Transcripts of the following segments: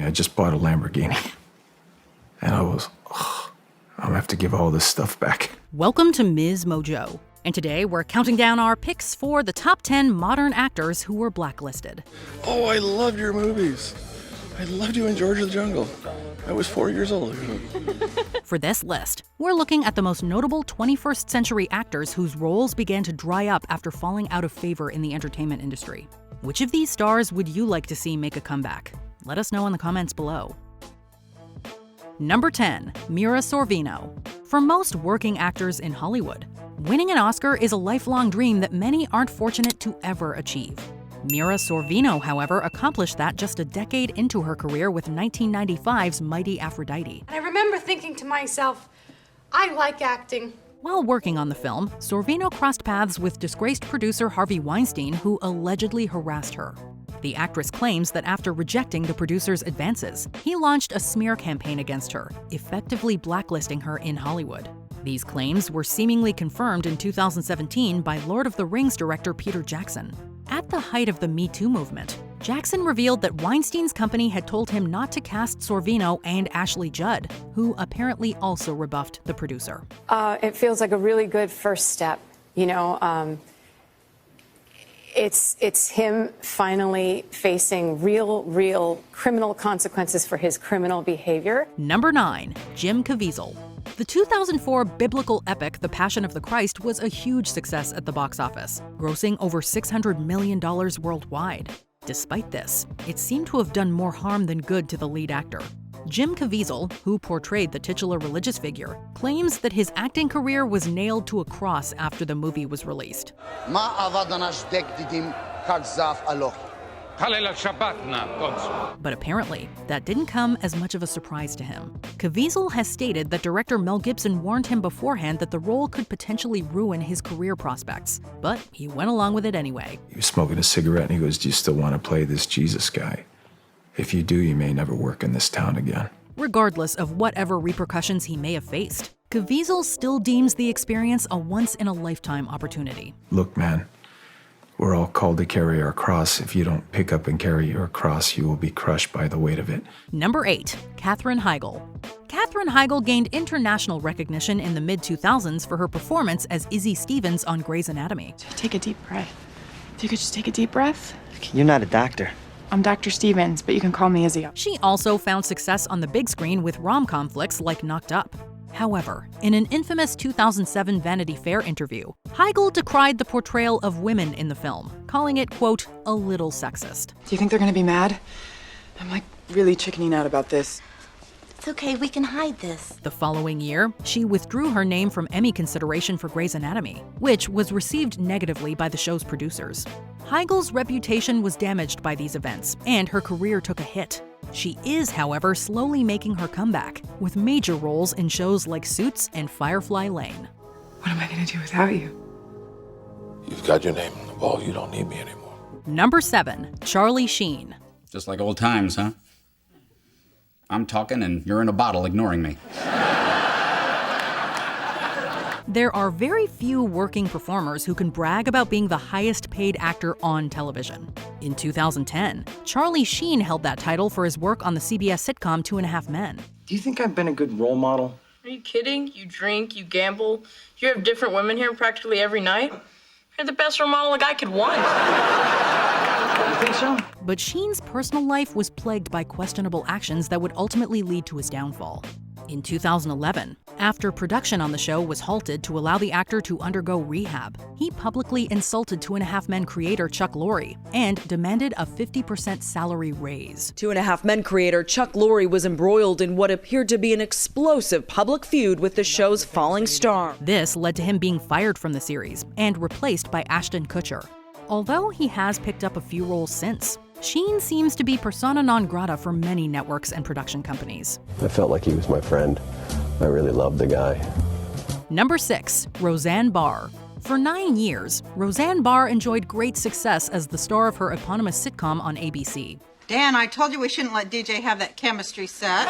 I just bought a Lamborghini. And I was, I'm gonna have to give all this stuff back. Welcome to MsMojo. And today we're counting down our picks for the top 10 modern actors who were blacklisted. Oh, I loved your movies. I loved you in George of the Jungle. I was 4 years old. For this list, we're looking at the most notable 21st century actors whose roles began to dry up after falling out of favor in the entertainment industry. Which of these stars would you like to see make a comeback? Let us know in the comments below. Number 10, Mira Sorvino. For most working actors in Hollywood, winning an Oscar is a lifelong dream that many aren't fortunate to ever achieve. Mira Sorvino, however, accomplished that just a decade into her career with 1995's Mighty Aphrodite. I remember thinking to myself, I like acting. While working on the film, Sorvino crossed paths with disgraced producer Harvey Weinstein, who allegedly harassed her. The actress claims that after rejecting the producer's advances, he launched a smear campaign against her, effectively blacklisting her in Hollywood. These claims were seemingly confirmed in 2017 by Lord of the Rings director Peter Jackson. At the height of the Me Too movement, Jackson revealed that Weinstein's company had told him not to cast Sorvino and Ashley Judd, who apparently also rebuffed the producer. It feels like a really good first step, It's him finally facing real criminal consequences for his criminal behavior. Number 9, Jim Caviezel. The 2004 biblical epic The Passion of the Christ was a huge success at the box office, grossing over $600 million worldwide. Despite this, it seemed to have done more harm than good to the lead actor. Jim Caviezel, who portrayed the titular religious figure, claims that his acting career was nailed to a cross after the movie was released. But apparently, that didn't come as much of a surprise to him. Caviezel has stated that director Mel Gibson warned him beforehand that the role could potentially ruin his career prospects, but he went along with it anyway. He was smoking a cigarette and he goes, "Do you still want to play this Jesus guy? If you do, you may never work in this town again." Regardless of whatever repercussions he may have faced, Caviezel still deems the experience a once-in-a-lifetime opportunity. Look, man, we're all called to carry our cross. If you don't pick up and carry your cross, you will be crushed by the weight of it. Number 8, Katherine Heigl. Katherine Heigl gained international recognition in the mid-2000s for her performance as Izzy Stevens on Grey's Anatomy. Take a deep breath. If you could just take a deep breath. You're not a doctor. I'm Dr. Stevens, but you can call me Izzy. She also found success on the big screen with rom-com flicks like Knocked Up. However, in an infamous 2007 Vanity Fair interview, Heigl decried the portrayal of women in the film, calling it, quote, a little sexist. Do you think they're gonna be mad? I'm really chickening out about this. It's okay, we can hide this. The following year, she withdrew her name from Emmy consideration for Grey's Anatomy, which was received negatively by the show's producers. Heigl's reputation was damaged by these events, and her career took a hit. She is, however, slowly making her comeback, with major roles in shows like Suits and Firefly Lane. What am I gonna do without you? You've got your name on the wall. You don't need me anymore. Number 7, Charlie Sheen. Just like old times, huh? I'm talking and you're in a bottle ignoring me. There are very few working performers who can brag about being the highest paid actor on television. In 2010, Charlie Sheen held that title for his work on the CBS sitcom 2.5 Men. Do you think I've been a good role model? Are you kidding? You drink, you gamble, you have different women here practically every night. You're the best role model a guy could want. You think so? But Sheen's personal life was plagued by questionable actions that would ultimately lead to his downfall. In 2011, after production on the show was halted to allow the actor to undergo rehab, he publicly insulted 2.5 Men creator Chuck Lorre and demanded a 50% salary raise. 2.5 Men creator Chuck Lorre was embroiled in what appeared to be an explosive public feud with the show's falling star. This led to him being fired from the series and replaced by Ashton Kutcher. Although he has picked up a few roles since, Sheen seems to be persona non grata for many networks and production companies. I felt like he was my friend. I really loved the guy. Number 6, Roseanne Bar. For 9 years, Roseanne Barr enjoyed great success as the star of her eponymous sitcom on ABC. Dan, I told you we shouldn't let DJ have that chemistry set.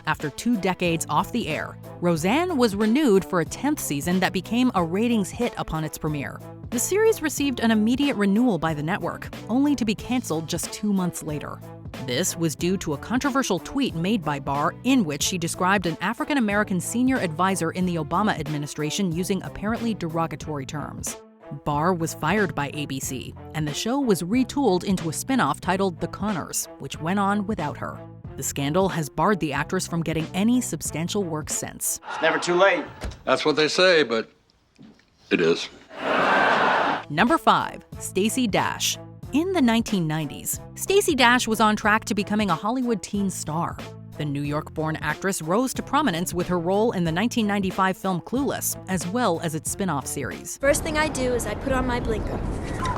After 2 decades off the air, Roseanne was renewed for a 10th season that became a ratings hit upon its premiere. The series received an immediate renewal by the network, only to be canceled just 2 months later. This was due to a controversial tweet made by Bar in which she described an African-American senior advisor in the Obama administration using apparently derogatory terms. Bar was fired by ABC, and the show was retooled into a spin-off titled The Connors, which went on without her. The scandal has barred the actress from getting any substantial work since. It's never too late. That's what they say, but it is. Number 5. Stacy Dash. In the 1990s, Stacy Dash was on track to becoming a Hollywood teen star. The New York-born actress rose to prominence with her role in the 1995 film Clueless, as well as its spin-off series. First thing I do is I put on my blinker.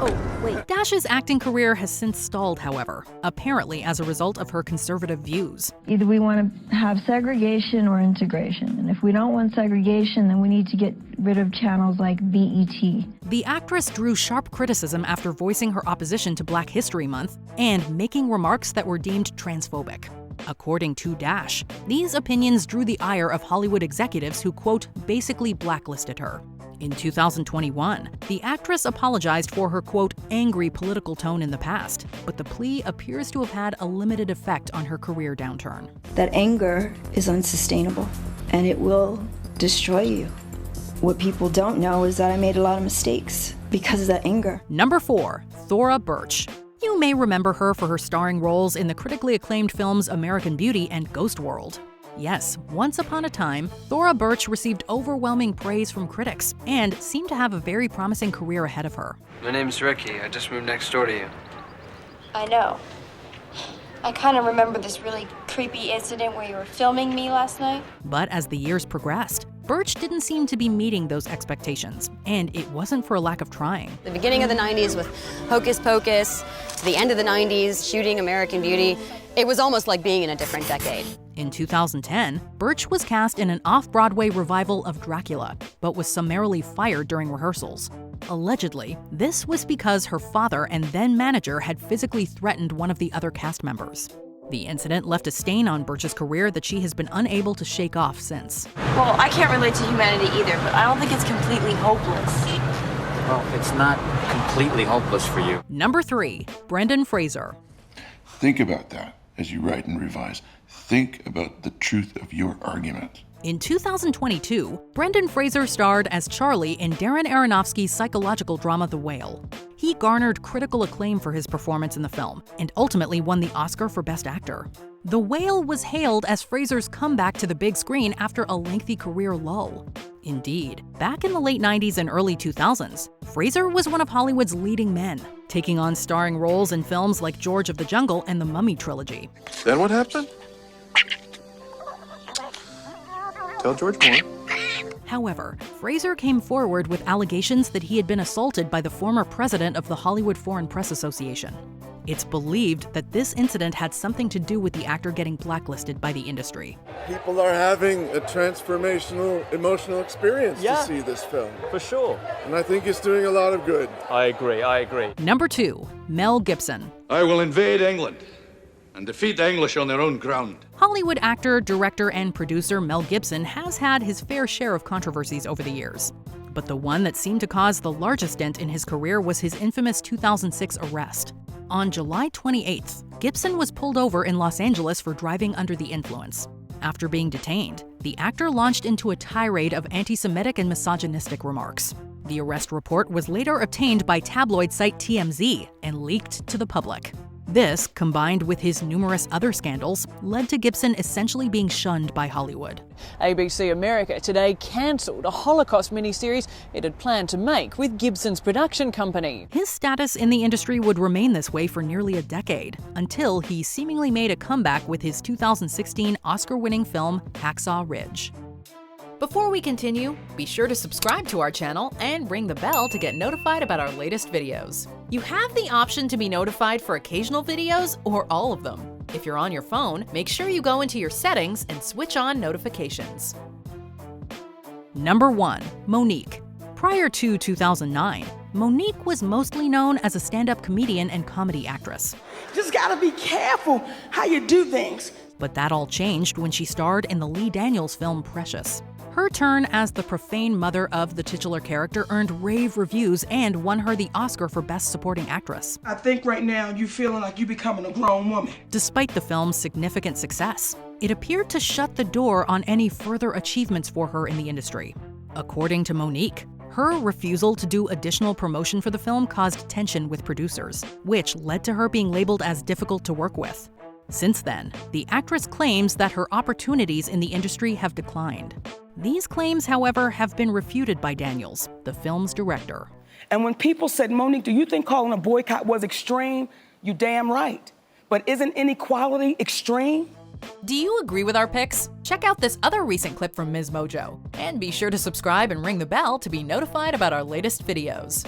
Oh, wait. Dash's acting career has since stalled, however, apparently as a result of her conservative views. Either we want to have segregation or integration, and if we don't want segregation, then we need to get rid of channels like BET. The actress drew sharp criticism after voicing her opposition to Black History Month and making remarks that were deemed transphobic. According to Dash, these opinions drew the ire of Hollywood executives who, quote, basically blacklisted her. In 2021, the actress apologized for her, quote, angry political tone in the past, but the plea appears to have had a limited effect on her career downturn. That anger is unsustainable, and it will destroy you. What people don't know is that I made a lot of mistakes because of that anger. Number 4. Thora Birch. You may remember her for her starring roles in the critically acclaimed films American Beauty and Ghost World. Yes, once upon a time, Thora Birch received overwhelming praise from critics and seemed to have a very promising career ahead of her. My name's Ricky. I just moved next door to you. I know. I kind of remember this really creepy incident where you were filming me last night. But as the years progressed, Birch didn't seem to be meeting those expectations, and it wasn't for a lack of trying. The beginning of the 90s with Hocus Pocus, to the end of the 90s shooting American Beauty, it was almost like being in a different decade. In 2010, Birch was cast in an off-Broadway revival of Dracula, but was summarily fired during rehearsals. Allegedly, this was because her father and then manager had physically threatened one of the other cast members. The incident left a stain on Birch's career that she has been unable to shake off since. Well, I can't relate to humanity either, but I don't think it's completely hopeless. Well, it's not completely hopeless for you. Number 3. Brendan Fraser. Think about that as you write and revise. Think about the truth of your argument. In 2022, Brendan Fraser starred as Charlie in Darren Aronofsky's psychological drama The Whale. He garnered critical acclaim for his performance in the film and ultimately won the Oscar for Best Actor. The Whale was hailed as Fraser's comeback to the big screen after a lengthy career lull. Indeed, back in the late 90s and early 2000s, Fraser was one of Hollywood's leading men, taking on starring roles in films like George of the Jungle and the Mummy trilogy. Then what happened? Tell George more. However, Fraser came forward with allegations that he had been assaulted by the former president of the Hollywood Foreign Press Association. It's believed that this incident had something to do with the actor getting blacklisted by the industry. People are having a transformational, emotional experience to see this film. For sure. And I think it's doing a lot of good. I agree. Number 2. Mel Gibson. I will invade England and defeat the English on their own ground. Hollywood actor, director, and producer Mel Gibson has had his fair share of controversies over the years. But the one that seemed to cause the largest dent in his career was his infamous 2006 arrest. On July 28th, Gibson was pulled over in Los Angeles for driving under the influence. After being detained, the actor launched into a tirade of anti-Semitic and misogynistic remarks. The arrest report was later obtained by tabloid site TMZ and leaked to the public. This, combined with his numerous other scandals, led to Gibson essentially being shunned by Hollywood. ABC America today cancelled a Holocaust miniseries it had planned to make with Gibson's production company. His status in the industry would remain this way for nearly a decade, until he seemingly made a comeback with his 2016 Oscar-winning film Hacksaw Ridge. Before we continue, be sure to subscribe to our channel and ring the bell to get notified about our latest videos. You have the option to be notified for occasional videos or all of them. If you're on your phone, make sure you go into your settings and switch on notifications. Number 1. MoNique. Prior to 2009, MoNique was mostly known as a stand-up comedian and comedy actress. Just gotta be careful how you do things. But that all changed when she starred in the Lee Daniels film Precious. Her turn as the profane mother of the titular character earned rave reviews and won her the Oscar for Best Supporting Actress. I think right now you're feeling like you're becoming a grown woman. Despite the film's significant success, it appeared to shut the door on any further achievements for her in the industry. According to MoNique, her refusal to do additional promotion for the film caused tension with producers, which led to her being labeled as difficult to work with. Since then, the actress claims that her opportunities in the industry have declined. These claims, however, have been refuted by Daniels, the film's director. And when people said, MoNique, do you think calling a boycott was extreme? You damn right. But isn't inequality extreme? Do you agree with our picks? Check out this other recent clip from MsMojo, and be sure to subscribe and ring the bell to be notified about our latest videos.